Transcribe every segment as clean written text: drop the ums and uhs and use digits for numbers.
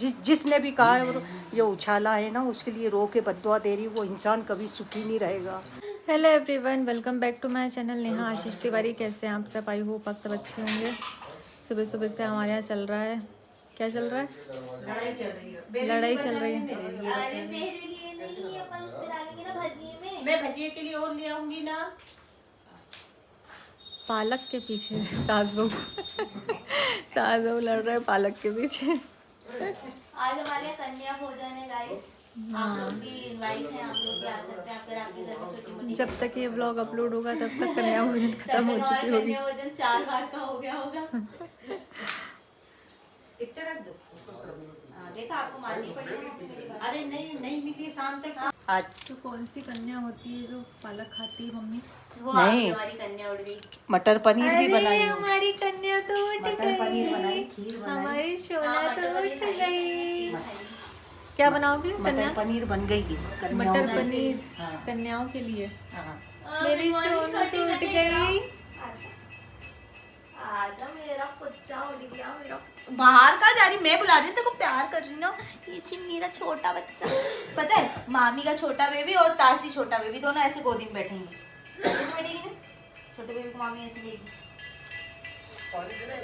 जिसने भी कहा है वो ये उछाला है ना, उसके लिए रो के बद्दुआ दे रही, वो इंसान कभी सुखी नहीं रहेगा। Hello everyone, welcome back to my channel Neha Ashish Tiwari. कैसे हैं आप सब? आई होप आप सब अच्छे होंगे। सुबह सुबह से हमारे यहाँ चल रहा है, क्या चल रहा है? लड़ाई चल रही है, लड़ाई चल रही है। अरे मेरे लिए नहीं, अपन उसमें डालेंगे ना भजिए में। मैं भजिए के लिए और ले आऊंगी ना। पालक के पीछे सास बहू सास बहू लड़ रहे हैं पालक के पीछे। आज हमारे यहाँ कन्या भोजन है गाइस। आप लोग भी इनवाइट हैं, आप लोग भी आ सकते हैं। अगर आपके घर में छोटी मोटी जब तक ये व्लॉग अपलोड होगा तब तक कन्या भोजन खत्म हो हमारा चुकी होगी। कन्या भोजन 4 बार का हो गया होगा। इतने रख दो। देखा, आपको माननी पड़ेगी। अरे नहीं मिली शाम तक। आज तो कौन सी कन्या होती है जो पालक खाती है मम्मी? वो नहीं। हमारी कन्या उड़ गई। मटर पनीर भी बनाई हूँ। हमारी कन्या तो उठ मटर पनीर बनाई, गई, खीर बनाई। हमारी सोना हाँ, तो मटर उठ पनीर गई। खाई। क्या बनाओगे कन्या? मटर पनीर बन गई कन्याओं मटर के लिए। पनीर हाँ। कन्याओं के लिए। हाँ। मेरी सोना तो उठ गई। आजा मेरा बच्चा उड़ गया, मेरा बाहर का जा रही, मैं बुला रही हूँ, तेरे को प्यार कर रही हूँ। ये जी मेरा छोटा बच्चा, पता है मामी का छोटा बेबी और तासी छोटा बेबी दोनों ऐसे गोदी में बैठेंगे। ऐसे बैठेगी ना, छोटे बेबी को मामी ऐसे लेगी।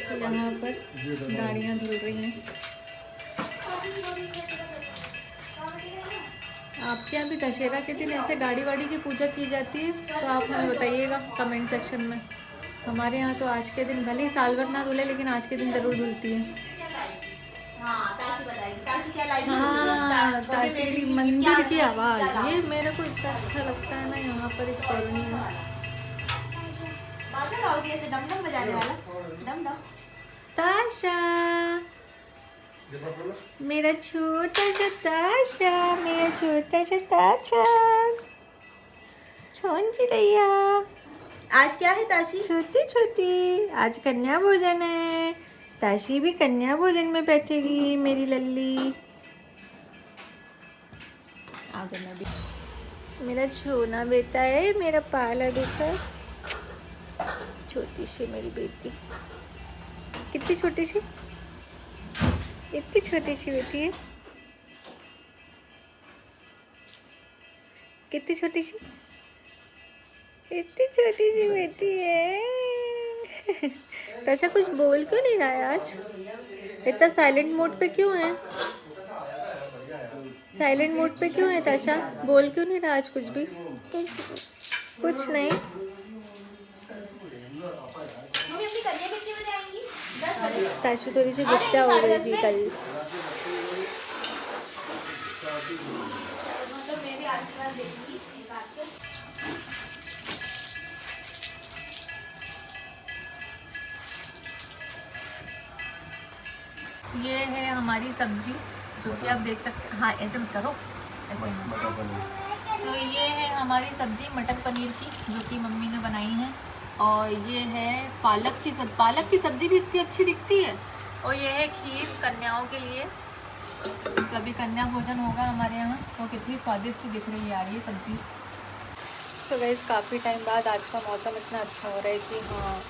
तो यहाँ पर गाड़ियाँ धुल रही हैं। आपके यहाँ भी दशहरा के दिन ऐसे गाड़ी वाड़ी की पूजा की जाती है? तो आप हमें बताइएगा कमेंट सेक्शन में। हमारे यहाँ तो आज के दिन भले ही साल भर ना धुले, लेकिन आज के दिन जरूर धुलती है। हाँ, ताशी बताएगी, ताशी क्या लाएगी? हाँ, छोटे ताशी बेबी की के लिए मंदिर क्या की लाएगी? आवाज़, क्या लाओ? ये मेरे को इतना अच्छा लगता है ना यहाँ पर इस कॉलोनी में। बाजा लाओगी ऐसे डम डम बजाने वाला, डम डम। ताशा, मेरा छोटा सा ताशा, मेरा छोटा सा ताशा, छोन सी रैया, आज क्या है ताशी? छोटी छोटी। आज कन्या भोजन है, ताशी भी कन्या भोजन में बैठेगी मेरी लल्ली। आज मैं भी, मेरा छोना बेटा है, मेरा पाला बेटा, छोटी सी मेरी बेटी। कितनी छोटी सी, इतनी छोटी सी बेटी है, कितनी छोटी सी, इतनी छोटी सी बेटी है। तैसा कुछ बोल क्यों नहीं रहा है आज? इतना साइलेंट मोड पे क्यों है? साइलेंट मोड पे क्यों है तैसा? बोल क्यों नहीं रहा आज कुछ भी? कुछ नहीं। मम्मी अपनी कन्या कितने बजे आएंगी? 10 बजे। ताशु थोड़ी सी गुस्सा हो गई थी कल। मतलब मैं भी आशीर्वाद देंगी एक हाथ से। ये है हमारी सब्जी जो कि आप देख सकते हैं। हाँ, ऐसे मत करो, ऐसे हाँ। तो ये है हमारी सब्जी मटर पनीर की, जो कि मम्मी ने बनाई है। और ये है पालक की सब्जी भी इतनी अच्छी दिखती है। और ये है खीर कन्याओं के लिए। कभी कन्या भोजन होगा हमारे यहाँ तो कितनी स्वादिष्ट दिख रही है यार ये सब्जी। तो वैसे काफ़ी टाइम बाद आज का मौसम इतना अच्छा हो रहा है कि हाँ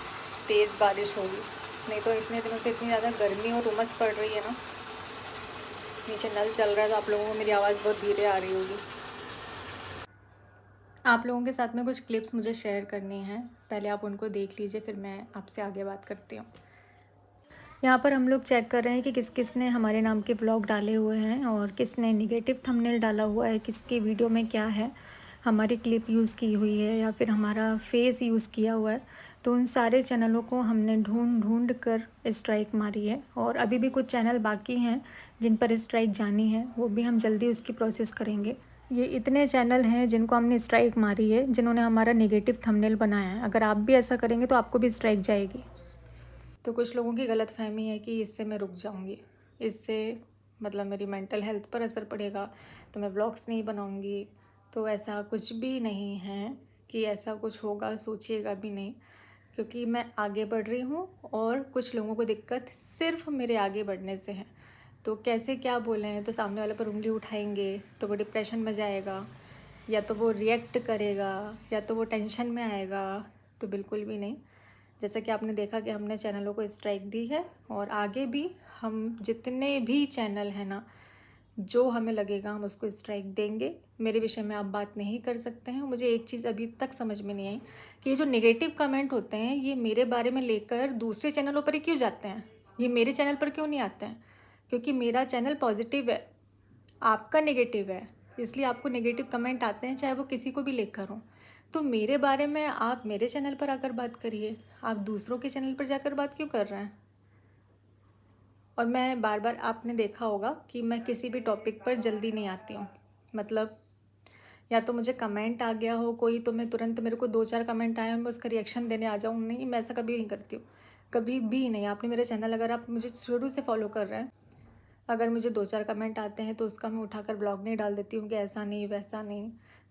तेज़ बारिश होगी, नहीं तो इतने दिनों से इतनी ज़्यादा गर्मी और उमस पड़ रही है ना। नीचे नल चल रहा है तो आप लोगों को मेरी आवाज़ बहुत धीरे आ रही होगी। आप लोगों के साथ में कुछ क्लिप्स मुझे शेयर करनी हैं, पहले आप उनको देख लीजिए, फिर मैं आपसे आगे बात करती हूँ। यहाँ पर हम लोग चेक कर रहे हैं कि किस किस ने हमारे नाम के व्लॉग डाले हुए हैं और किसने नेगेटिव थंबनेल डाला हुआ है, किसकी वीडियो में क्या है, हमारी क्लिप यूज़ की हुई है या फिर हमारा फेस यूज़ किया हुआ है। तो उन सारे चैनलों को हमने ढूंढ कर स्ट्राइक मारी है। और अभी भी कुछ चैनल बाकी हैं जिन पर स्ट्राइक जानी है, वो भी हम जल्दी उसकी प्रोसेस करेंगे। ये इतने चैनल हैं जिनको हमने स्ट्राइक मारी है, जिन्होंने हमारा नेगेटिव थंबनेल बनाया है। अगर आप भी ऐसा करेंगे तो आपको भी स्ट्राइक जाएगी। तो कुछ लोगों की गलतफहमी है कि इससे मैं रुक जाऊंगी, इससे मतलब मेरी मेंटल हेल्थ पर असर पड़ेगा तो मैं व्लॉग्स नहीं बनाऊंगी। तो ऐसा कुछ भी नहीं है कि ऐसा कुछ होगा, सोचिएगा भी नहीं, क्योंकि मैं आगे बढ़ रही हूँ और कुछ लोगों को दिक्कत सिर्फ मेरे आगे बढ़ने से है। तो कैसे क्या बोलें, तो सामने वाले पर उंगली उठाएंगे तो वो डिप्रेशन में जाएगा, या तो वो रिएक्ट करेगा, या तो वो टेंशन में आएगा। तो बिल्कुल भी नहीं। जैसा कि आपने देखा कि हमने चैनलों को स्ट्राइक दी है, और आगे भी हम जितने भी चैनल हैं ना, जो हमें लगेगा हम उसको स्ट्राइक देंगे। मेरे विषय में आप बात नहीं कर सकते हैं। मुझे एक चीज़ अभी तक समझ में नहीं आई कि ये जो नेगेटिव कमेंट होते हैं ये मेरे बारे में लेकर दूसरे चैनलों पर ही क्यों जाते हैं, ये मेरे चैनल पर क्यों नहीं आते हैं? क्योंकि मेरा चैनल पॉजिटिव है, आपका नेगेटिव है, इसलिए आपको नेगेटिव कमेंट आते हैं, चाहे वो किसी को भी लेकर हो। तो मेरे बारे में आप मेरे चैनल पर आकर बात करिए, आप दूसरों के चैनल पर जाकर बात क्यों कर रहे हैं? और मैं बार बार, आपने देखा होगा कि मैं किसी भी टॉपिक पर जल्दी नहीं आती हूँ। मतलब या तो मुझे कमेंट आ गया हो कोई, तो मैं तुरंत, मेरे को 2-4 कमेंट आए और मैं उसका रिएक्शन देने आ जाऊँ, नहीं, मैं ऐसा कभी नहीं करती हूँ, कभी भी नहीं। आपने मेरे चैनल, अगर आप मुझे शुरू से फॉलो कर रहे हैं, अगर मुझे 2-4 कमेंट आते हैं तो उसका मैं उठाकर ब्लॉग नहीं डाल देती हूँ कि ऐसा नहीं वैसा नहीं,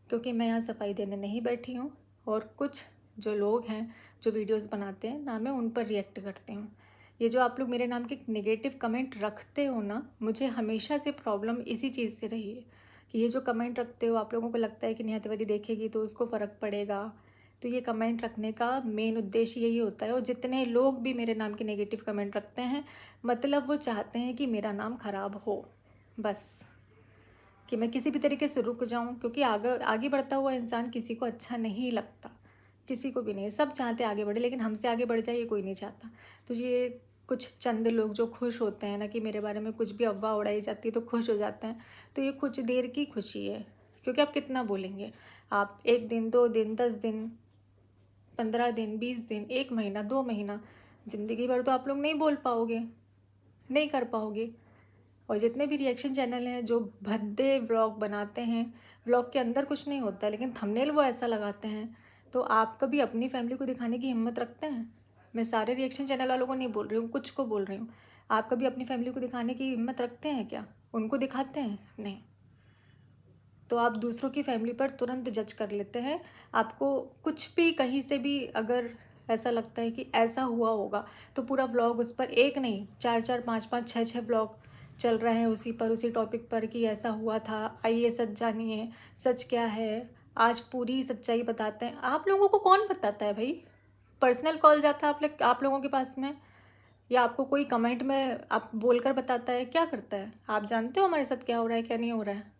क्योंकि मैं यहाँ सफाई देने नहीं बैठी हूँ। और कुछ जो लोग हैं जो वीडियोस बनाते हैं ना, मैं उन पर रिएक्ट करती हूँ। ये जो आप लोग मेरे नाम के नेगेटिव कमेंट रखते हो ना, मुझे हमेशा से प्रॉब्लम इसी चीज़ से रही है कि ये जो कमेंट रखते हो, आप लोगों को लगता है कि नेहा तिवारी देखेगी तो उसको फ़र्क पड़ेगा। तो ये कमेंट रखने का मेन उद्देश्य यही होता है। और जितने लोग भी मेरे नाम के नेगेटिव कमेंट रखते हैं, मतलब वो चाहते हैं कि मेरा नाम ख़राब हो, बस, कि मैं किसी भी तरीके से रुक जाऊं। क्योंकि आगे बढ़ता हुआ इंसान किसी को अच्छा नहीं लगता, किसी को भी नहीं। सब चाहते आगे बढ़े, लेकिन हमसे आगे बढ़ जाए ये कोई नहीं चाहता। तो ये कुछ चंद लोग जो खुश होते हैं ना कि मेरे बारे में कुछ भी अफवाह उड़ाई जाती है तो खुश हो जाते हैं, तो ये कुछ देर की खुशी है। क्योंकि आप कितना बोलेंगे, आप 1 दिन, 2 दिन, 10 दिन, 15 दिन, 20 दिन, 1 महीना, 2 महीना, ज़िंदगी भर तो आप लोग नहीं बोल पाओगे, नहीं कर पाओगे। और जितने भी रिएक्शन चैनल हैं जो भद्दे व्लॉग बनाते हैं, व्लॉग के अंदर कुछ नहीं होता है लेकिन थंबनेल वो ऐसा लगाते हैं, तो आप कभी अपनी फैमिली को दिखाने की हिम्मत रखते हैं? मैं सारे रिएक्शन चैनल वालों को नहीं बोल रही हूँ, कुछ को बोल रही हूँ। आप कभी अपनी फैमिली को दिखाने की हिम्मत रखते हैं क्या? उनको दिखाते हैं? नहीं। तो आप दूसरों की फैमिली पर तुरंत जज कर लेते हैं। आपको कुछ भी कहीं से भी अगर ऐसा लगता है कि ऐसा हुआ होगा, तो पूरा व्लॉग उस पर, एक नहीं, 4-4, 5-5, 6-6 व्लॉग चल रहे हैं उसी पर, उसी टॉपिक पर कि ऐसा हुआ था, आइए सच जानिए, सच क्या है, आज पूरी सच्चाई बताते हैं। आप लोगों को कौन बताता है भाई? पर्सनल कॉल जाता है आप लोगों के पास में, या आपको कोई कमेंट में आप बोलकर बताता है? क्या करता है? आप जानते हो हमारे साथ क्या हो रहा है, क्या नहीं हो रहा है?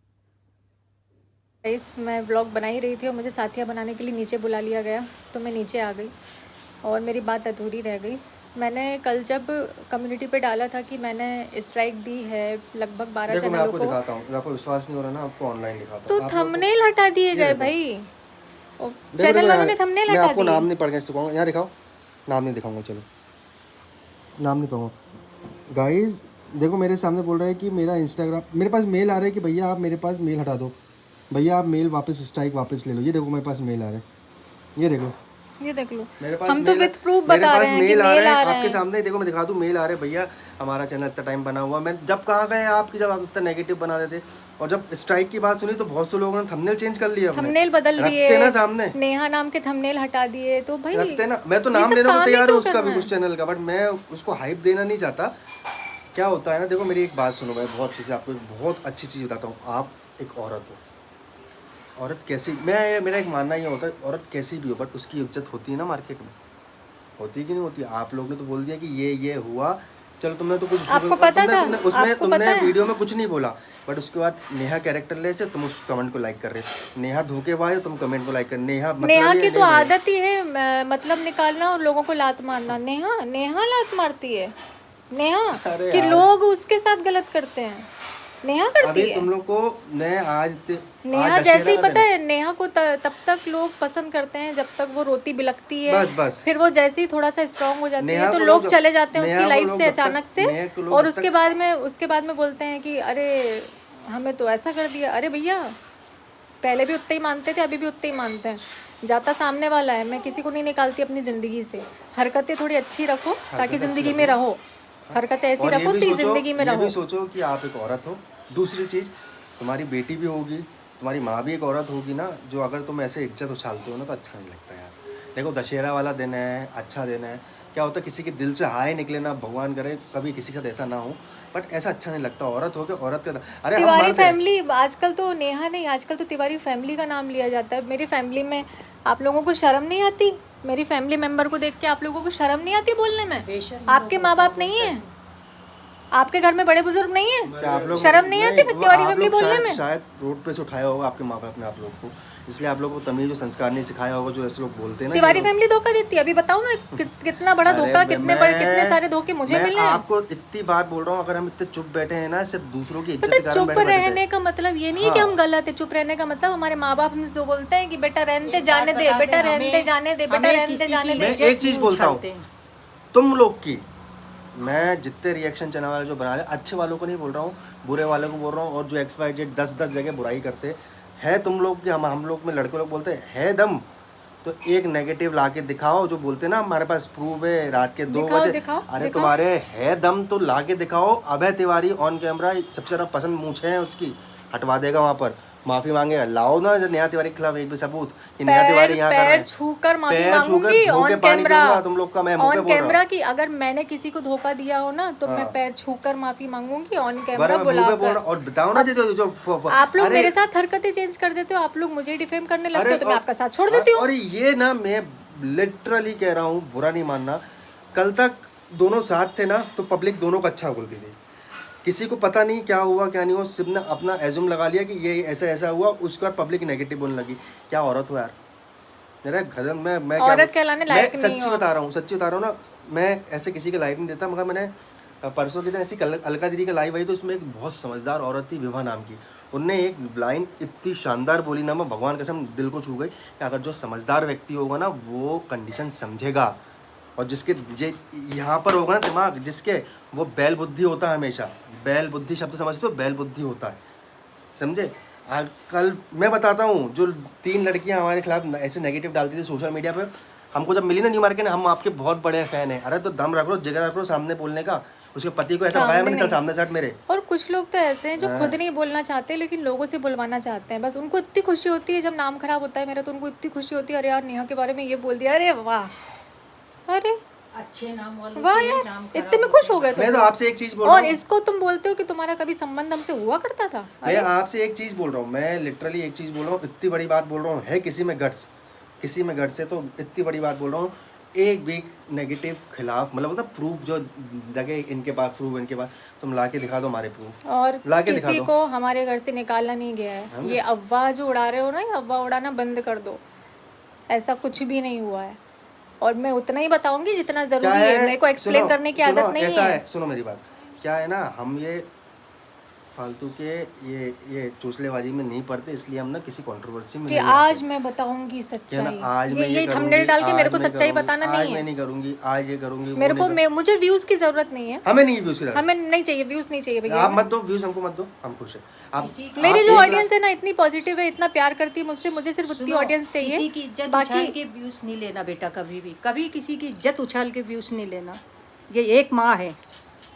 मैं व्लॉग बना ही रही थी और मुझे साथिया बनाने के लिए नीचे बुला लिया गया, तो मैं नीचे आ गई और मेरी बात अधूरी रह गई। मैंने कल जब कम्युनिटी पे डाला था कि मैंने स्ट्राइक दी है लगभग 12 देखो मैं चैनलों आपको को, दिखाता हूँ, आपको विश्वास नहीं हो रहा ना, आपको ऑनलाइन दिखाता तो हूँ। आप लोगों को- थंबनेल हटा दिए ये गए देखो। भाई, देखो, चैनल देखो वालों ने यहाँ- थंबनेल मैं हटा आपको दिए। नाम नहीं पढ़ के सिखाऊंगा, यहाँ दिखाओ, नाम नहीं दिखाऊंगा, चलो नाम नहीं पढ़ूंगा। गाइज देखो मेरे सामने बोल रहे हैं कि मेरा इंस्टाग्राम, मेरे पास मेल आ रहा है कि भैया आप मेरे पास मेल हटा दो, भैया आप मेल वापस, स्ट्राइक वापस ले लो। ये देखो मेरे पास मेल आ रहा है, ये देखो ये देख लो, मेरे पास हम तो मेल- विद प्रूफ मेरे बता पास रहे हैं कि मेल आ मेल रहा आ है रहा आपके है। सामने। देखो मैं दिखा दूँ, मेल आ रहे हैं, भैया हमारा चैनल इतना टाइम बना हुआ। मैं जब कहाँ गए आपकी, जब आप इतना नेगेटिव बना रहे थे, और जब स्ट्राइक की बात सुनी तो बहुत से लोगों ने थंबनेल चेंज कर लिया, अपने थंबनेल बदल दिए, रखते ना सामने, नेहा नाम के थंबनेल हटा दिए, तो भाई रखते ना। मैं तो ये नाम सब लेने को काम ही तैयार हूँ क्यों उसका भी, करना उस चैनल का, बट मैं उसको हाइप देना नहीं चाहता। क्या होता है ना, देखो मेरी एक बात सुनो, मैं बहुत अच्छी से आपको एक बहुत अच्छी चीज़ बताता हूँ। आप एक औरत हो, औरत कैसी, मेरा एक मानना ये होता है, औरत कैसी भी हो बट उसकी इज्जत होती है ना मार्केट में, होती है कि नहीं होती? आप लोग ने तो बोल दिया कि ये हुआ, चलो तुमने तो कुछ, आपको पता था? उसमें आपको पता तुमने है? वीडियो में कुछ नहीं बोला, बट उसके बाद नेहा कैरेक्टरलेस है, तुम उस कमेंट को लाइक कर रहे हो। नेहा धोखेबाज है, तुम कमेंट को लाइक कर। नेहा मतलब नेहा ये की है तो नहीं। आदत ही है मतलब निकालना और लोगों को लात मारना। नेहा लात मारती है, नेहा अरे कि यार। लोग उसके साथ गलत करते हैं, नेहा करती अभी है। तुम लोग को मैं आज नेहा जैसे ही, पता है, नेहा को तब तक लोग पसंद करते हैं जब तक वो रोती बिलकती है, बस फिर वो जैसे ही थोड़ा सा स्ट्रांग हो जाती नेहा है तो को लोग लोग- चले जाते हैं नेहा उसकी को लाइफ लोग से जब तक- अचानक से, नेहा को लोग और जब उसके बाद में बोलते हैं कि अरे हमें तो ऐसा कर दिया। अरे भैया, पहले भी उतने ही मानते थे, अभी भी उतने ही मानते हैं। जाता सामने वाला है, मैं किसी को नहीं निकालती अपनी ज़िंदगी से। हरकतें थोड़ी अच्छी रखो ताकि ज़िंदगी में रहो, हरकतें ऐसी और ये रखो भी कि सोचो- ज़िंदगी में ये रहो। भी सोचो कि आप एक औरत हो। दूसरी चीज़, तुम्हारी बेटी भी होगी, तुम्हारी माँ भी एक औरत होगी ना, जो अगर तुम ऐसे इज्जत उछालते हो ना तो अच्छा नहीं लगता यार। देखो दशहरा वाला दिन है, अच्छा दिन है, क्या होता है किसी के दिल से हाय निकले ना, भगवान करे कभी किसी के साथ ऐसा ना हो, बट ऐसा अच्छा नहीं लगता। औरत हो के औरत का, अरे हम तिवारी मर्द हैं। फैमिली, आजकल तो नेहा नहीं, आजकल तो तिवारी फैमिली का नाम लिया जाता है। मेरी फैमिली में आप लोगों को शर्म नहीं आती? मेरी फैमिली मेंबर को देख के आप लोगों को शर्म नहीं आती बोलने में? बेशर्म आपके माँ बाप नहीं है? आपके घर में बड़े बुजुर्ग नहीं है? क्या आप लोग शर्म नहीं आती वो तिवारी आप फैमिली लोग बोलने में? शायद रोड पे से उठाया होगा आपके माँ बाप ने आप लोग को, इसलिए आप लोगों को तमीज और संस्कार नहीं सिखाया होगा जो ऐसे लोग बोलते हैं ना। तिवारी फैमिली धोखा देती है। अभी बताओ ना कितना बड़ा धोखा, कितने सारे धोखे मुझे मिले हैं। आपको इतनी बात बोल रहा हूँ, अगर हम इतने चुप बैठे हैं ना सिर्फ दूसरों की इज्जत पता के है, कारण चुप बैठे रहने का मतलब ये नहीं है कि हम गलत है। चुप रहने का मतलब हमारे माँ बाप हमसे जो बोलते हैं कि बेटा रहने दे, जाने दे, बेटा रहने दे, जाने दे, बेटा रहने दे, जाने दे। मैं एक चीज बोलता हूँ तुम लोग की, मैं जितने रिएक्शन चैनल वाले जो बना रहे, अच्छे वालों को नहीं बोल रहा हूँ, बुरे वालों को बोल रहा हूँ, और जो XYZ 10 जगह बुराई करते हैं तुम लोग की, हम लोग में लड़के लोग बोलते हैं है दम तो एक नेगेटिव ला के दिखाओ। जो बोलते हैं ना हमारे पास प्रूफ है रात के 2 बजे, अरे तुम्हारे है दम तो ला के दिखाओ। अभय तिवारी ऑन कैमरा सबसे ज़्यादा पसंद मूछें हैं उसकी, हटवा देगा वहाँ पर, माफी मांगेगा। लाओ ना नेहा तिवारी के खिलाफ एक भी सबूत कि नेहा तिवारी यहाँ कर रहे हैं। पैर छूकर माफी मांगूंगी ऑन कैमरा, तुम लोग का मैं मुंह पे ऑन बोल रहा हूँ। कैमरा की अगर मैंने किसी को धोखा दिया हो ना तो मैं पैर छूकर माफी मांगूंगी ऑन कैमरा बराबर मुंह पे बोल बुलाकर। रहा हूँ। और बताओ ना जो आप लोग अरे- मेरे साथ हरकतें चेंज कर देते हो, आप लोग मुझे डिफेम करने लगते हो तो मैं आपका साथ छोड़ देती हूँ। और ये ना मैं लिटरली कह रहा हूँ, बुरा नहीं मानना, कल तक दोनों साथ थे ना तो पब्लिक दोनों को अच्छा बोलती थी। किसी को पता नहीं क्या हुआ क्या नहीं हुआ, सिर्फ ने अपना एज्यूम लगा लिया कि ये ऐसा ऐसा हुआ, उसके बाद पब्लिक नेगेटिव बोलने लगी। क्या औरत हो यार, मेरा गजब। मैं औरत कहलाने लायक नहीं सच्ची हो। बता रहा हूँ, सच्ची बता रहा हूँ ना, मैं ऐसे किसी के लाइक नहीं देता, मगर मैंने परसों के दिन ऐसी अलका दीदी का लाइव आई तो उसमें एक बहुत समझदार औरत थी, विभा नाम की। उनने एक लाइन इतनी शानदार बोली ना, मैं भगवान कसम दिल को छू गई कि अगर जो समझदार व्यक्ति होगा ना वो कंडीशन समझेगा, और जिसके यहाँ पर होगा ना दिमाग, जिसके वो बैल बुद्धि होता है हमेशा। बैल बुद्धि शब्द समझते हो, बैल बुद्धि होता है, समझे। कल मैं बताता हूँ, जो 3 लड़कियाँ हमारे खिलाफ ऐसे नेगेटिव डालती थी सोशल मीडिया पे, हमको जब मिली ना न्यू मार्केट, हम आपके बहुत बड़े फैन हैं। अरे तो दम रख लो, जिगर रख लो सामने बोलने का। उसके पति को ऐसा बताया मैंने, चल सामने चट मेरे। और कुछ लोग तो ऐसे हैं जो खुद नहीं बोलना चाहते लेकिन लोगों से बुलवाना चाहते हैं। बस उनको इतनी खुशी होती है जब नाम खराब होता है मेरा, तो उनको इतनी खुशी होती है अरे यार नेहा के बारे में ये बोल दिया, अरे वाह, अरे अच्छे नाम वालों वाह के यार, नाम इतने में खुश हो गए मैं तुम। तो आपसे एक चीज बोल रहा और हूँ, इसको तुम बोलते हो कि तुम्हारा कभी संबंध हमसे हुआ करता था। मैं आपसे एक चीज बोल रहा हूँ, मैं लिटरली एक चीज बोल रहा हूँ, इतनी बड़ी बात बोल रहा हूँ, है किसी में गट्स, किसी में गट्स है तो इतनी बड़ी बात बोल रहा हूँ। एक वीक नेगेटिव खिलाफ मतलब प्रूफ जो लगे इनके पास, प्रूफ इनके पास, तुम ला के दिखा दो हमारे प्रूफ, और ला के दिखा किसी दो। को हमारे घर से निकालना नहीं गया है। ये अफवाह जो उड़ा रहे हो ना, ये अफवाह उड़ाना बंद कर दो। ऐसा कुछ भी नहीं हुआ है, और मैं उतना ही बताऊंगी जितना क्या जरूरी है। मेरे को एक्सप्लेन करने की आदत नहीं ऐसा है। सुनो मेरी बात, क्या है ना, हम ये फालतू के ये चोचलेबाजी में नहीं पड़ते, इसलिए हम ना किसी कंट्रोवर्सी में कि नहीं आज आते। मैं बताऊंगी क्या ना, सच्चाई। आज मैं ये करूंगी, थंबनेल डाल के मेरे आज को मैं सच्चाई करूंगी, बताना आज नहीं मैं है। नहीं करूंगी, आज ये करूंगी, मेरे वो को नहीं मुझे व्यूज की जरूरत नहीं है। करूंगी। हमें नहीं व्यूज की हमें नहीं चाहिए, व्यूज नहीं चाहिए भैया। आप मत दो व्यूज, हमको मत दो, हम खुश है। आप मेरी आप जो एक ऑडियंस है ना इतनी पॉजिटिव है, इतना प्यार करती है मुझसे, मुझे सिर्फ उतनी ऑडियंस किसी चाहिए। की इज्जत बाकी उछाल के व्यूज नहीं लेना बेटा, कभी भी कभी किसी की इज्जत उछाल के व्यूज नहीं लेना। ये एक माँ है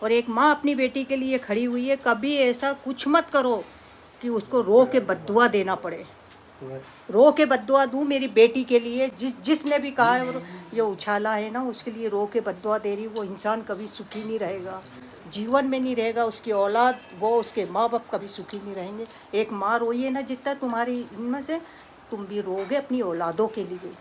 और एक माँ अपनी बेटी के लिए खड़ी हुई है। कभी ऐसा कुछ मत करो कि उसको रो के बद्दुआ देना पड़े। रो के बद्दुआ दूँ मेरी बेटी के लिए, जिसने भी कहा है ये उछाला है ना, उसके लिए रो के बद्दुआ दे रही। वो इंसान कभी सुखी नहीं रहेगा, जीवन में नहीं रहेगा। उसकी औलाद, वो उसके माँ बाप कभी सुखी नहीं रहेंगे। एक माँ रोई है ना, जितना तुम्हारी इनमें से तुम भी रोगे अपनी औलादों के लिए,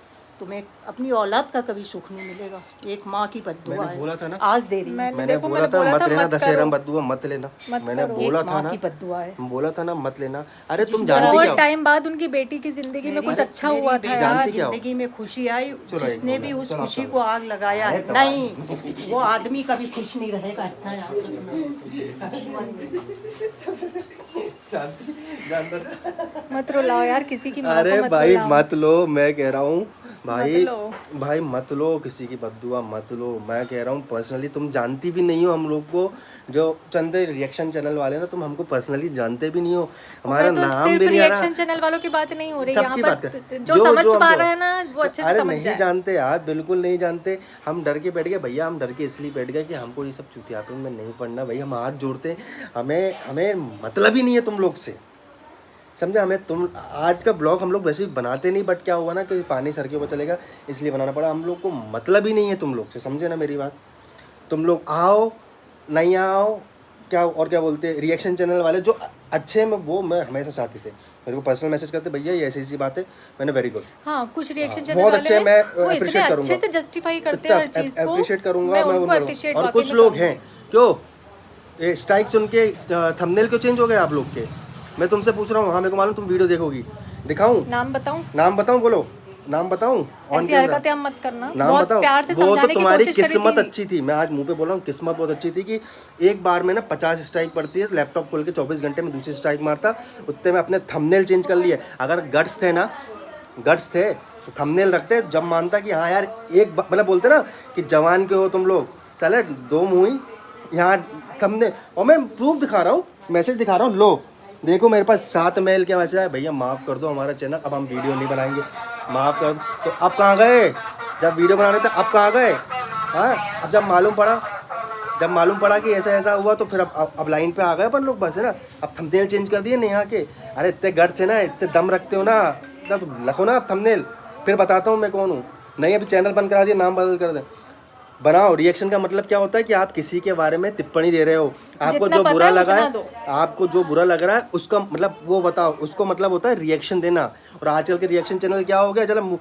तुम्हें अपनी औलाद का कभी सुख नहीं मिलेगा। एक माँ की बद्दुआ मैंने बोला था ना, है, आज दे रही हूँ। मैंने बोला था मत लेना दशहरा बद्दुआ, मत लेना। मैंने बोला था माँ ना, की बद्दुआ है। बोला था ना मत लेना। अरे तुम जानती क्या बहुत हो? टाइम बाद उनकी बेटी की जिंदगी में कुछ अच्छा हुआ था यार। जानती क्या हो? जिंदगी में खुशी आई, चलो, जिसने एक भी बोला, उस चलो, खुशी चलो। को आग लगाया है, नहीं वो आदमी कभी खुश नहीं रहेगा। इतना याद रखना जीवन में। मत रुलाओ यार किसी की माँ अरे को, मत भाई रुलाओ। मत लो, मैं कह रहा हूँ भाई, लो। भाई मत लो किसी की बद्दुआ, मत लो। मैं कह रहा हूँ पर्सनली तुम जानती भी नहीं हो हम लोग को, जो चंद रिएक्शन चैनल वाले ना, तुम हमको पर्सनली जानते भी नहीं हो, हमारा मैं तो नाम सिर्फ भी नहीं आ रहा। रिएक्शन चैनल वालों की बात नहीं हो रही यहाँ सबकी बात पर। कर, जो समझ पा हमको- रहा है ना वो अच्छे से अरे समझ नहीं जाए। जानते यार, बिल्कुल नहीं जानते। हम डर के बैठ गए भैया, हम डर के इसलिए बैठ गए कि हमको ये सब चुतियापन में नहीं पड़ना भाई। हम हाथ जोड़ते हैं, हमें मतलब ही नहीं है तुम लोग से, समझे। हमें तुम आज का ब्लॉग हम लोग वैसे भी बनाते नहीं, बट क्या हुआ ना कि पानी सर के ऊपर चलेगा इसलिए बनाना पड़ा। हम लोग को मतलब ही नहीं है तुम लोग से, समझे ना मेरी बात। तुम लोग आओ नहीं आओ क्या बोलते हैं रिएक्शन चैनल वाले जो अच्छे में वो मैं हमेशा चाहते थे, मेरे को पर्सनल मैसेज करते भैया ये ऐसी ऐसी बात है, मैंने वेरी गुड। हाँ, कुछ रिएक्शन चैनल बहुत वाले अच्छे, हैं, मैं वो इतने appreciate करूंगा। अच्छे से जस्टिफाई करते हैं हर चीज को, अप्रिशिएट करूंगा मैं मैं उनको उनको। appreciate और वाकई कुछ में लोग करूंगा। हैं क्यों ये स्ट्राइक सुन के थंबनेल क्यों चेंज हो गए आप लोग के, मैं तुमसे पूछ रहा हूँ। हाँ मेरे को मालूम तुम वीडियो देखोगी, दिखाऊं नाम बताऊं? नाम बताऊं, बोलो नाम बताऊं ऑन ऐसी कैमरा, हरकतें हम मत करना, नाम बहुत बताओ। प्यार से वो तो समझाने की तुम्हारी कोशिश करी किस्मत थी। अच्छी थी, मैं आज मुंह पे बोल रहा हूँ, किस्मत बहुत अच्छी थी कि एक बार में ना 50 स्ट्राइक पड़ती है, लैपटॉप खोल के 24 घंटे में दूसरी स्ट्राइक मारता, उतने में अपने थंबनेल चेंज कर लिए। अगर गट्स थे ना, गट्स थे तो थंबनेल रखते, जब मानता कि हाँ यार एक मतलब बोलते ना कि जवान के हो तुम लोग, चले दो मुँह यहाँ थंबनेल, और मैं प्रूफ दिखा रहा हूँ, मैसेज दिखा रहा हूँ, लो देखो मेरे पास 7 मेल के मैसेज आए, भैया माफ़ कर दो हमारा चैनल, अब हम वीडियो नहीं बनाएंगे, माफ़ कर दो। तो अब कहाँ गए, जब वीडियो बना रहे थे अब कहाँ गए? हाँ, अब जब मालूम पड़ा कि ऐसा ऐसा हुआ तो फिर अब लाइन पे आ गए अपन लोग, बस है ना। अब थंबनेल चेंज कर दिए नेहा के, अरे इतने गट्स है ना, इतने दम रखते हो ना, तो लिखो ना अब थंबनेल, फिर बताता हूँ मैं कौन हूँ। नहीं अभी चैनल बंद करा दिया, नाम बदल कर दे, बनाओ। रिएक्शन का मतलब क्या होता है कि आप किसी के बारे में टिप्पणी दे रहे हो, आपको जो बुरा लगा है, आपको जो बुरा लग रहा है उसका मतलब वो बताओ, उसको मतलब होता है रिएक्शन देना। और आजकल के रिएक्शन चैनल क्या हो गया, चलो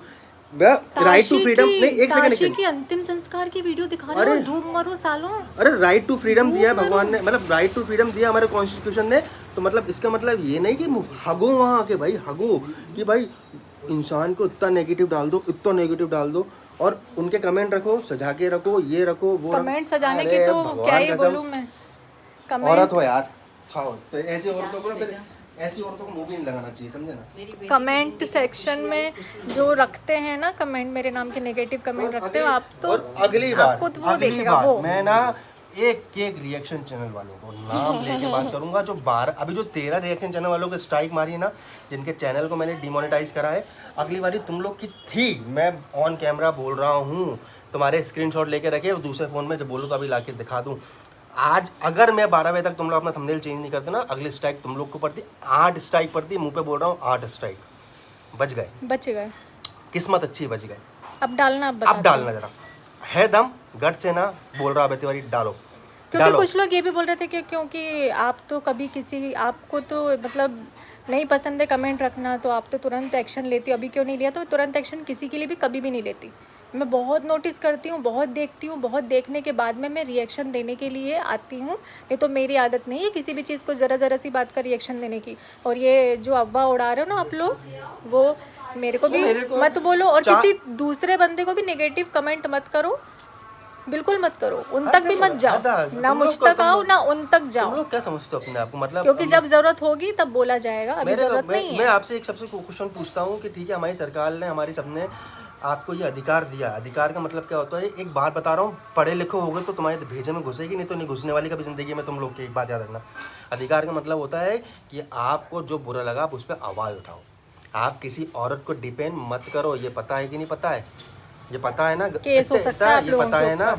राइट टू फ्रीडम, नहीं एक सेकंड की अंतिम संस्कार की वीडियो दिखा रहे हो, धूम मरो सालों। अरे राइट टू फ्रीडम दिया है भगवान ने, मतलब राइट टू फ्रीडम दिया हमारे कॉन्स्टिट्यूशन ने, तो मतलब इसका मतलब ये नहीं कि हगो वहाँ के भाई, हगो कि भाई इंसान को इतना नेगेटिव डाल दो, इतना नेगेटिव डाल दो, और उनके कमेंट रखो, सजा के रखो, ये रखो वो कमेंट सजाने की तो क्या ही बोलूं मैं, औरत हो यार, छाओ तो ऐसी औरतों को ना, फिर ऐसी औरतों को मुंह भी नहीं लगाना चाहिए, समझे ना। कमेंट सेक्शन में जो रखते हैं ना कमेंट, मेरे नाम के नेगेटिव कमेंट रखते हो आप, तो और अगली बार मैं ना एक रिएक्शन चैनल वालों को नाम लेके बात करूंगा, जो 12 अभी जो 13 रिएक्शन चैनल वालों को स्ट्राइक मारी है ना, जिनके चैनल को मैंने डिमोनेटाइज करा है, अगली बारी तुम लोग की थी, मैं ऑन कैमरा बोल रहा हूँ, तुम्हारे स्क्रीनशॉट लेके रखे, दूसरे फ़ोन में जब बोलो तो अभी लाके दिखा दूँ। आज अगर मैं 12 बजे तक तुम लोग अपना थंबनेल चेंज नहीं करते ना, अगली स्ट्राइक तुम लोग को पड़ती, 8 स्ट्राइक पड़ती, मुंह पे बोल रहा हूँ 8 स्ट्राइक, बच गए, किस्मत अच्छी, बच गए। अब डालना, अब डालना जरा है दम, गट से ना बोल रहा है तिवारी, डालो। क्योंकि कुछ लोग ये भी बोल रहे थे कि क्योंकि आप तो कभी किसी, आपको तो मतलब नहीं पसंद है कमेंट रखना, तो आप तो तुरंत एक्शन लेती हो, अभी क्यों नहीं लिया? तो तुरंत एक्शन किसी के लिए भी कभी भी नहीं लेती। मैं बहुत नोटिस करती हूँ, बहुत देखती हूँ, बहुत देखने के बाद में मैं रिएक्शन देने के लिए आती हूँ, नहीं तो मेरी आदत नहीं है किसी भी चीज़ को ज़रा सी बात का रिएक्शन देने की। और ये जो अफवाह उड़ा रहे हो ना आप लोग, वो मेरे को भी मत बोलो, और किसी दूसरे बंदे को भी नेगेटिव कमेंट मत करो, बिल्कुल मत करो, उन तक भी मत जाओ, ना मुझ तक आओ ना उन तक जाओ। तुम लोग क्या समझते हो अपने आप को, मतलब क्योंकि जब जरूरत होगी तब बोला जाएगा, अभी जरूरत नहीं है। मैं आपसे एक सबसे क्वेश्चन पूछता हूँ कि ठीक है, हमारी सरकार ने, हमारी सबने आपको ये अधिकार दिया, अधिकार का मतलब क्या होता है? एक बात बता रहा हूँ, पढ़े लिखे होगे तो तुम्हारे भेजे में घुसेगी, नहीं तो नहीं घुसने वाली कभी ज़िंदगी में तुम लोग की। एक बात याद रखना, अधिकार का मतलब होता है कि आपको जो बुरा लगा आप उस पर आवाज़ उठाओ, आप किसी औरत को डिपेंड मत करो। ये पता है कि नहीं पता है? ये पता है ना, केस हो सकता है आप लोगों पता है ना।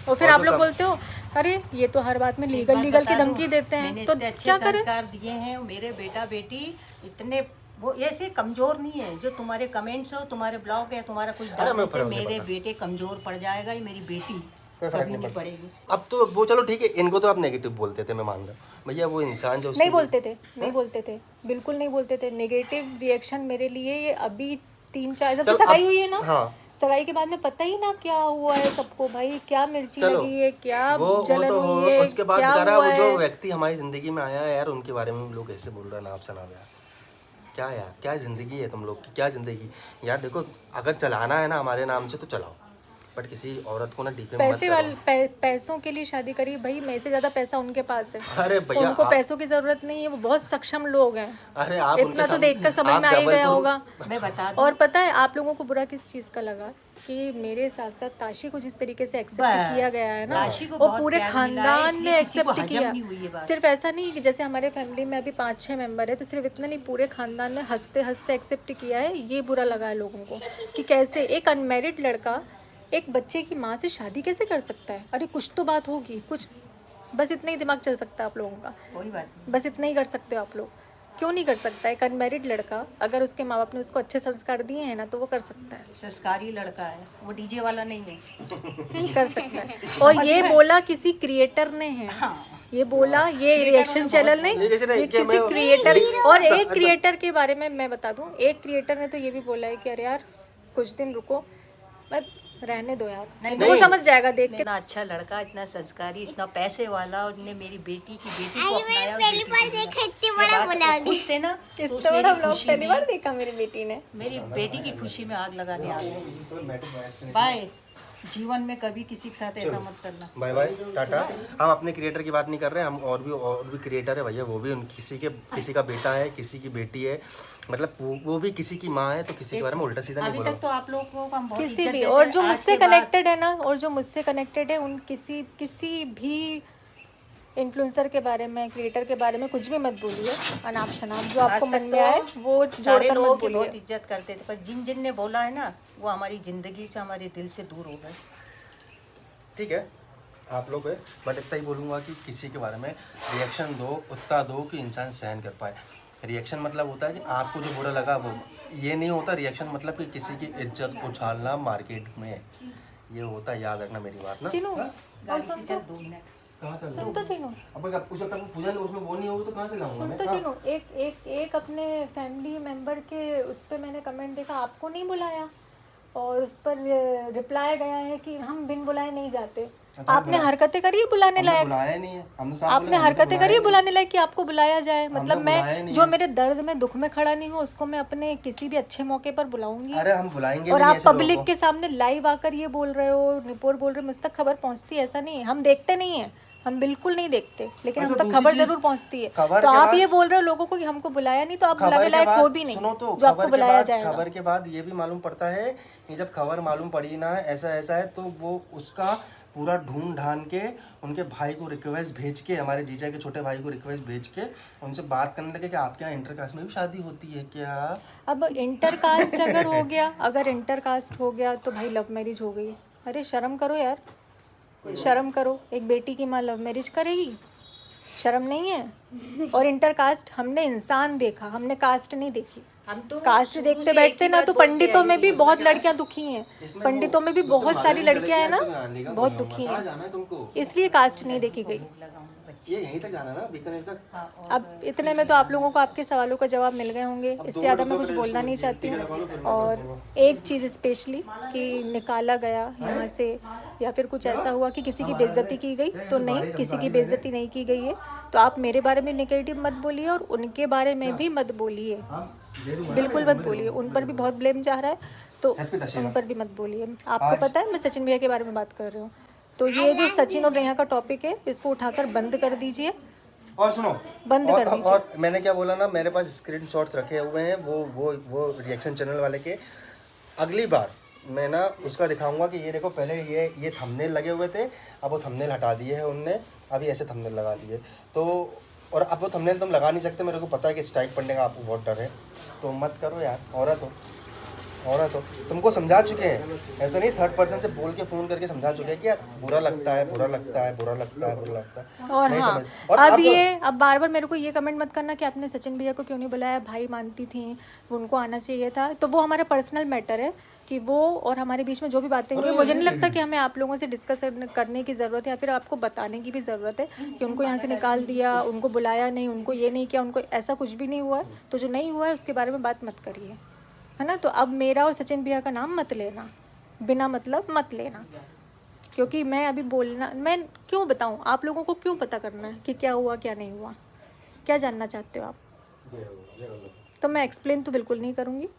और फिर आप लोग बोलते हो अरे ये तो हर बात में लीगल की धमकी देते हैं, तो क्या करें? संस्कार दिए हैं मेरे बेटा बेटी, इतने वो ऐसे कमजोर नहीं है जो तुम्हारे कमेंट्स हो, तुम्हारे ब्लॉग है, तुम्हारा कुछ डालने से मेरे बेटे कमजोर पड़ जाएगा, ये मेरी बेटी कभी नहीं पड़ेगी। अब तो वो चलो ठीक है, इनको तो आप नेगेटिव बोलते थे, मैं मान रहा हूँ भैया, वो इंसान जो नहीं बोलते थे, बिल्कुल नहीं बोलते थे। नेगेटिव रिएक्शन मेरे लिए ये अभी 3-4 जब से सगाई हुई है ना, हाँ, सगाई के बाद में पता ही ना क्या हुआ है सबको, भाई क्या मिर्ची लगी है, क्या जलन हुई है, उसके बाद बेचारा वो जो व्यक्ति हमारी जिंदगी में आया है यार, उनके बारे में लोग ऐसे बोल रहे हैं, नाम सनाम यार, क्या यार, क्या ज़िंदगी है तुम लोग की, क्या ज़िंदगी यार। देखो अगर चलाना है ना हमारे नाम से तो चलाओ, बट किसी औरत को ना डिफेम मत करो। पैसों के लिए शादी करी भाई, मेरे से ज्यादा पैसा उनके पास है। अरे भैया उनको पैसों की जरूरत नहीं है, वो बहुत सक्षम लोग हैं। अरे आप इतना तो देखकर समझ में आ ही गया होगा। मैं बता दूं, और पता है आप लोगों को बुरा किस चीज़ का लगा कि मेरे साथ साथ ताशी को जिस तरीके से एक्सेप्ट किया गया है ना, वो पूरे खानदान ने एक्सेप्ट किया। सिर्फ ऐसा नहीं कि जैसे हमारे फैमिली में अभी 5-6 मेंबर है, तो सिर्फ इतना नहीं, पूरे खानदान ने हंसते हंसते एक्सेप्ट किया है। ये बुरा लगा है लोगों को कि कैसे एक अनमैरिड लड़का एक बच्चे की माँ से शादी कैसे कर सकता है। अरे कुछ तो बात होगी, कुछ बस इतना ही दिमाग चल सकता है आप लोगों का, कोई बात नहीं, बस इतना ही कर सकते हो आप लोग। क्यों नहीं कर सकता? एक अनमैरिड लड़का अगर उसके माँ बाप ने उसको अच्छे संस्कार दिए हैं ना, तो वो कर सकता है। संस्कारी लड़का है वो, डीजे वाला नहीं है। कर सकता है। और ये बोला किसी क्रिएटर ने है, हाँ। ये बोला, ये रिएक्शन चैनल नहीं, ये कैसे नहीं? ये क्या किसी मैं- क्रिएटर और एक अच्छा। क्रिएटर के बारे में मैं बता दूं, एक क्रिएटर ने तो ये भी बोला है कि अरे यार कुछ दिन रुको, मैं रहने दो यार, नहीं, तो वो नहीं। समझ जाएगा देख के। इतना अच्छा लड़का, इतना संस्कारी, इतना पैसे वाला, और ने मेरी बेटी को अपनाया और बेटी को दिया। ये बात खुश थे ना, तो उस इतना बड़ा मेरी व्लॉग खुशी पहली बार में, देखा मेरी बेटी ने। मेरी बेटी की खुशी में आग लगाने आ गई। बाय। जीवन में कभी किसी के साथ ऐसा मत करना। Bye bye, ta-ta. हम अपने क्रिएटर की बात नहीं कर रहे हैं, हम और भी क्रिएटर है भैया, वो भी किसी का बेटा है, किसी की बेटी है, मतलब वो भी किसी की माँ है, तो किसी के बारे में उल्टा सीधा नहीं अभी बोलो। तक तो आप लोगों को हम बहुत किसी इज्जत भी, देते और हैं। जो आज मुझसे के बाद- कनेक्टेड है ना, और जो मुझसे कनेक्टेड है, उन किसी भी इन्फ्लुएंसर के बारे में, क्रिएटर के बारे में कुछ भी मत बोलिए, अनाप शनाप, जो आज आपको तक मन में तो आए वो सारे जोड़कर लोगों मत की बहुत बोलिए। इज्जत करते थे, पर जिन ने बोला है ना, वो हमारी जिंदगी से, हमारे दिल से दूर हो गए। ठीक है, आप लोग है, बट इतना ही बोलूँगा कि किसी के बारे में रिएक्शन दो, उतना दो कि इंसान सहन कर पाए। रिएक्शन मतलब होता है कि आपको जो बुरा लगा वो, ये नहीं होता रिएक्शन मतलब कि किसी की इज्जत उछालना मार्केट में, ये होता है, याद रखना मेरी बात ना। चिनू, हाँ? गाड़ी से चल 2 मिनट। कहाँ चल रहे सुन हो? तो चिनू, अब अगर कुछ तक पूजा उसमें वो नहीं होगी तो कहाँ से लाऊंगा सुन मैं? तो हाँ। चिनू, एक अपने फैमिली मेंबर के उस पर मैंने कमेंट देखा, आपको नहीं बुलाया, और उस पर रिप्लाई गया है कि हम बिन बुलाए नहीं जाते। आपने हरकतें करी है बुलाने हमने लायक, बुलाया नहीं है, हमने साफ आपने बोला, हमने तो हरकतें करी है बुलाया बुलाने लायक कि आपको बुलाया जाए। मतलब बुलाया मैं नहीं जो है। मेरे दर्द में, दुख में खड़ा नहीं हूँ, उसको मैं अपने किसी भी अच्छे मौके पर बुलाऊंगी। नहीं। अरे हम बुलाएंगे और भी नहीं आप ऐसे लोगों पब्लिक को। के सामने लाइव आकर ये बोल रहे हो, रिपोर्ट बोल रहे हो, मुझ तक खबर पहुंचती है, ऐसा नहीं है। हम देखते नहीं है, हम बिल्कुल नहीं देखते, लेकिन हम अच्छा, तक दूसरी खबर चीज़, जरूर पहुंचती है। खबर तो के आप बाद- ये बोल रहे हो लोगों को कि हमको बुलाया नहीं, तो आप खबर बुलाने के लायक बाद- हो भी नहीं, सुनो तो, जो आपको खबर के बुलाया बाद- जाएगा। खबर के बाद ये भी मालूम पड़ता है कि जब खबर मालूम पड़ी ना ऐसा है, तो वो उसका पूरा ढूंढ ढांड के उनके भाई को रिक्वेस्ट भेज के, हमारे जीजा के छोटे भाई को रिक्वेस्ट भेज के उनसे बात करने लगे कि आपके यहाँ इंटरकास्ट में भी शादी होती है क्या? अब इंटरकास्ट अगर हो गया, अगर इंटरकास्ट हो गया तो भाई लव मैरिज हो गई। अरे शर्म करो यार, शर्म करो। एक बेटी की माँ लव मैरिज करेगी? शर्म नहीं है? और इंटरकास्ट, हमने इंसान देखा, हमने कास्ट नहीं देखी। हम तो कास्ट शुरू देखते से एक बैठते ही ना बात तो बोलते पंडितों आए में भी हैं। बहुत लड़कियां दुखी हैं, इसमें पंडितों में भी वो बहुत तुम्हारे सारी भी चले लड़कियां हैं गए, ना, तुम्हें आने का बहुत बोलूंगा। दुखी कहाँ हैं, जाना है तुमको? इसलिए कास्ट नहीं देखी गई। लगाऊंगी बच्चे। ये यहीं तक जाना है ना, बीकानेर तक। हाँ, और अब इतने में तो आप लोगों को आपके सवालों का जवाब मिल गए होंगे, अब इससे दो ज़्यादा मिनट मैं तो कुछ करें, बोलना नहीं इसमें चाहती टीका हूँ। लगा लो, फिर मैं और बोलूंगा। एक चीज़ स्पेशली कि निकाला गया यहाँ से, या फिर कुछ ऐसा हुआ कि किसी की बेइज्जती की गई, तो नहीं, किसी की बेइज्जती नहीं की गई है। तो आप मेरे बारे में नेगेटिव मत बोलिए और उनके बारे में भी मत बोलिए, बिल्कुल मत बोलिए। उन पर भी बहुत ब्लेम जा रहा है, तो हैप्पी दशहरा। उन पर भी मत बोलिए। आपको पता है मैं सचिन भैया के बारे में बात कर रही हूँ, तो ये जो सचिन और नेहा का टॉपिक है, इसको उठाकर बंद कर दीजिए। और सुनो, बंद कर दीजिए। और मैंने क्या बोला ना, मेरे पास स्क्रीनशॉट्स रखे हुए हैं वो रिएक्शन चैनल वाले के। अगली बार मैं ना उसका दिखाऊंगा कि ये देखो, पहले ये थंबनेल लगे हुए थे, अब वो थंबनेल हटा दिए हैं उनने, अभी ऐसे थंबनेल लगा दिए। तो और अब वो थंबनेल तुम लगा नहीं सकते, मेरे को पता है कि स्ट्राइक पड़ने का आपको बहुत डर है, तो मत करो यार। औरत हो, तुमको समझा चुके हैं, ऐसा नहीं, थर्ड पर्सन से बोल के फ़ोन करके समझा चुके हैं कि यार बुरा लगता है, बुरा लगता है, बुरा लगता है, बुरा लगता है। और नहीं हाँ, समझ- और अब बार बार मेरे को ये कमेंट मत करना कि आपने सचिन भैया को क्यों नहीं बुलाया, भाई मानती थी, उनको आना चाहिए था। तो वो हमारा पर्सनल मैटर है कि वो और हमारे बीच में जो भी बातें हुई, मुझे नहीं लगता कि हमें आप लोगों से डिस्कस करने की ज़रूरत है, या फिर आपको बताने की भी ज़रूरत है कि उनको यहाँ से निकाल दिया, उनको बुलाया नहीं, उनको ये नहीं किया, उनको ऐसा कुछ भी नहीं हुआ है। तो जो नहीं हुआ है उसके बारे में बात मत करिए, है ना। तो अब मेरा और सचिन भैया का नाम मत लेना, बिना मतलब मत लेना, क्योंकि मैं अभी बोलना, मैं क्यों बताऊं, आप लोगों को क्यों पता करना है कि क्या हुआ क्या नहीं हुआ, क्या जानना चाहते हो आप? तो मैं एक्सप्लेन तो बिल्कुल नहीं करूँगी।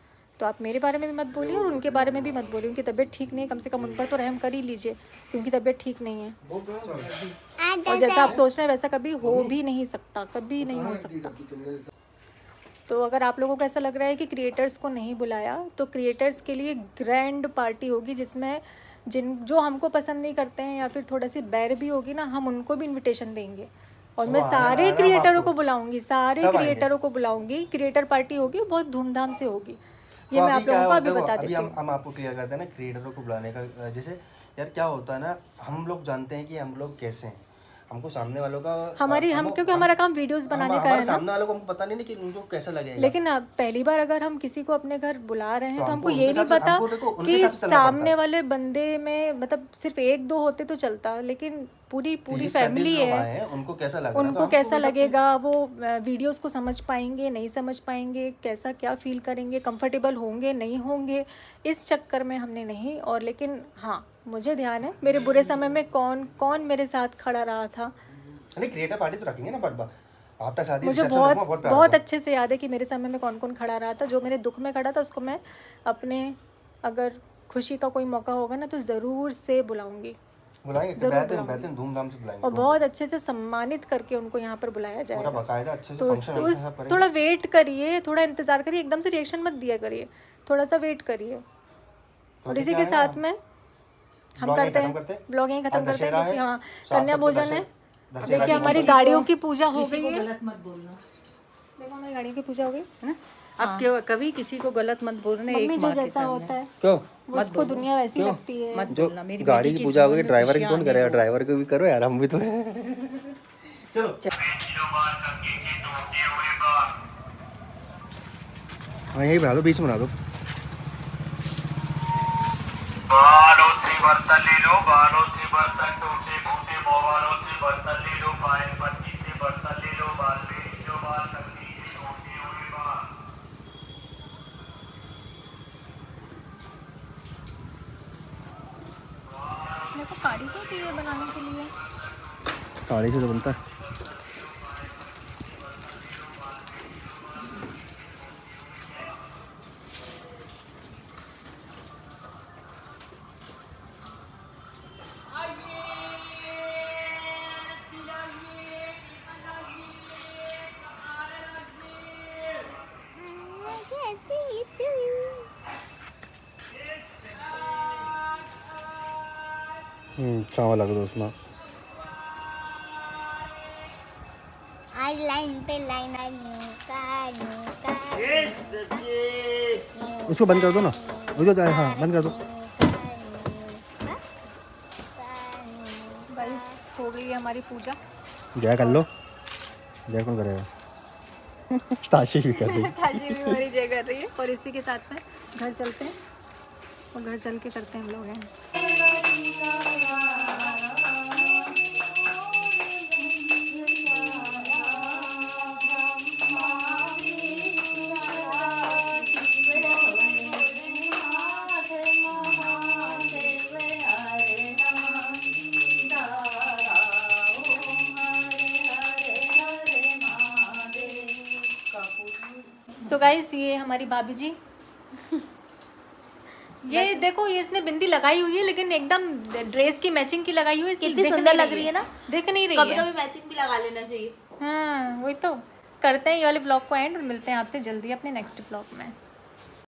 तो आप मेरे बारे में भी मत बोलिए और उनके बारे में भी मत बोलिए। उनकी तबीयत ठीक नहीं है, कम से कम उन पर तो रहम कर ही लीजिए, क्योंकि तबीयत ठीक नहीं है। और जैसा आप सोच रहे हैं वैसा कभी हो भी नहीं सकता, कभी नहीं हो सकता। तो अगर आप लोगों को ऐसा लग रहा है कि क्रिएटर्स को नहीं बुलाया, तो क्रिएटर्स के लिए ग्रैंड पार्टी होगी, जिसमें जो हमको पसंद नहीं करते हैं या फिर थोड़ा सी बैर भी होगी ना, हम उनको भी इनविटेशन देंगे। और मैं सारे क्रिएटरों को बुलाऊंगी, सारे क्रिएटरों को बुलाऊंगी। क्रिएटर पार्टी होगी, बहुत धूमधाम से होगी। ये मैं आप लोगों को अभी बता देती हूँ। हम आपको क्लियर करते हैं ना क्रिएटरों को बुलाने का। जैसे यार क्या होता है ना, हम लोग जानते हैं कि हम लोग कैसे हैं, हमको सामने वालों का क्योंकि हमारा काम वीडियोस बनाने का है ना, सामने वालों को हमको पता नहीं कि उनको कैसा लगेगा। लेकिन अब पहली बार अगर हम किसी को अपने घर बुला रहे हैं तो हमको उनके ये नहीं साथ- पता हमको देखो, उनके कि हिसाब से चलना सामने पड़ता है। वाले बंदे में मतलब सिर्फ एक दो होते तो चलता, लेकिन पूरी तीस फैमिली लोग आए है। हैं, उनको कैसा लग रहा है, तो उनको हम कैसा वो सब लगेगा, वो वीडियोस को समझ पाएंगे नहीं समझ पाएंगे, कैसा क्या फील करेंगे, कंफर्टेबल होंगे नहीं होंगे, इस चक्कर में हमने नहीं। और लेकिन हाँ, मुझे ध्यान है मेरे बुरे समय में कौन कौन मेरे साथ खड़ा रहा था। नहीं, क्रिएटर पार्टी तो रखेंगे ना बर्बा, आफ्टर शादी मुझे रिसेप्शन बहुत रखूंगा, बहुत प्यारा बहुत था। अच्छे से याद है कि मेरे समय में कौन कौन खड़ा रहा था। जो मेरे दुख में खड़ा था उसको मैं अपने, अगर खुशी का कोई मौका होगा ना तो ज़रूर से बुलाऊंगी, बुलाएंगे, जरूर बेहतरीन बुलाऊंगी। बेहतरीन धूमधाम से बुलाएंगे, और बहुत अच्छे से सम्मानित करके उनको यहाँ पर बुलाया पूरा जाएगा। बकायदा अच्छे से तो फंक्शन उस सब करेंगे। थोड़ा वेट करिए, थोड़ा इंतज़ार करिए, एकदम से रिएक्शन मत दिया करिए, थोड़ा सा वेट करिए। तो और अभी इसी क्या के है साथ ना, में हम ब्लॉग यहीं करते खत्म हैं, करते हैं। ब्लॉग यहीं खत्म आज करते हैं दशहरा क्योंकि है, हाँ साफ कन्या सुथरा भोजन है। दशहरा देखिए की हमारी पूजा। गाड़ियों की पूजा हो किसी को गई है। गलत मत बोलना, देखो हमारी गाड़ियों की पूजा हो गई है ना? अब क्यों कभी किसी को गलत मत बोलना, एक मम्मी जो माँ के जैसा सामने होता है क्यों वो उसको दुनिया वैसी लगती है। मत जो बोलना। मेरी गाड़ी बेटी की पूजा हो गई, जीवन में ड्राइवर की खुशियाँ कौन आने करेगा? दो। ड्राइवर को भी करो यार, हम भी तो चलो हाँ, यही बना दो, बीच में बना दो। बालों से बर्तन ले लो, बालों से बर्तन, टूटे फूटे मोबाइलों से बर्तन ले लो, पायल पट्टी से बर्तन ले लो, बाल में जो बाल तकली से टूटे हुए बाल। मेरे को काढ़ी क्यों दी है बनाने के लिए? साड़ी से तो बनता है। चावल लगा दो उसमें। आज लाइन पे लाइन उसको बंद कर दो ना, वो जो जाए, हाँ बंद कर दो। गाइस हो गई है हमारी पूजा। जय कर लो, जय कौन करेगा? ताशी भी कर रही है। ताजी भी हमारी जय कर रही है। और इसी के साथ में घर चलते हैं और घर चल के करते हैं हम लोग हैं। सो गाइस ये हमारी भाभी जी ये देखो, ये इसने बिंदी लगाई हुई है लेकिन एकदम ड्रेस की मैचिंग की लगाई हुई है, इसलिए कितनी दिख सुंदर नहीं लग रही है ना? दिख नहीं रही कभी है। कभी मैचिंग भी लगा लेना चाहिए। हाँ वही तो। करते हैं ये वाले ब्लॉग को एंड और मिलते हैं आपसे जल्दी अपने नेक्स्ट ब्लॉग में।